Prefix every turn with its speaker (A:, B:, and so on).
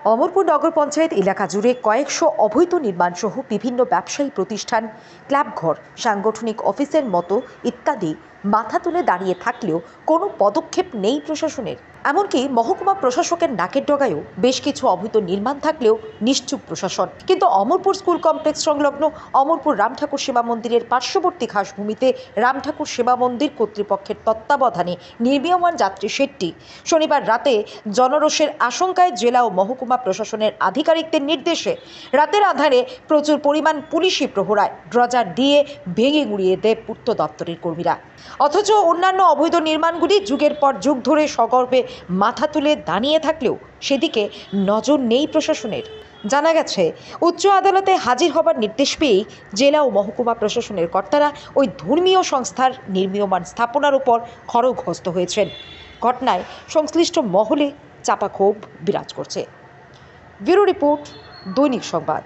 A: অমরপুর নগর পঞ্চায়েত এলাকা জুড়ে কয়েকশো অবৈধ নির্মাণ সহ বিভিন্ন ব্যবসায়ী প্রতিষ্ঠান, ক্লাবঘর, সাংগঠনিক অফিসের মতো ইত্যাদি মাথা তুলে দাঁড়িয়ে থাকলেও কোনো পদক্ষেপ নেই প্রশাসনের। এমনকি মহকুমা প্রশাসকের নাকের ডগায়ও বেশ কিছু অবৈধ নির্মাণ থাকলেও নিশ্চুপ প্রশাসন। কিন্তু অমরপুর স্কুল কমপ্লেক্স সংলগ্ন অমরপুর রামঠাকুর সেবা মন্দিরের পার্শ্ববর্তী ঘাসভূমিতে রামঠাকুর সেবা মন্দির কর্তৃপক্ষের তত্ত্বাবধানে নির্মীয়মান যাত্রী শেডটি শনিবার রাতে জনরোষের আশঙ্কায় জেলা ও মহকুমা প্রশাসনের আধিকারিকদের নির্দেশে রাতের আধারে প্রচুর পরিমাণ পুলিশি প্রহরায় ড্রজার দিয়ে ভেঙে গুঁড়িয়ে দেয় পূর্ত দপ্তরের কর্মীরা। অথচ অন্যান্য অবৈধ নির্মাণগুলি যুগের পর যুগ ধরে সগর্বে মাথা তুলে দাঁড়িয়ে থাকলেও সেদিকে নজর নেই প্রশাসনের। জানা গেছে, উচ্চ আদালতে হাজির হবার নির্দেশ পেয়েই জেলা ও মহকুমা প্রশাসনের কর্তারা ওই ধর্মীয় সংস্থার নির্মীয়মান স্থাপনার উপর খড়গহস্ত হয়েছেন। ঘটনায় সংশ্লিষ্ট মহলে চাপা ক্ষোভ বিরাজ করছে। ব্যুরো রিপোর্ট, দৈনিক সংবাদ।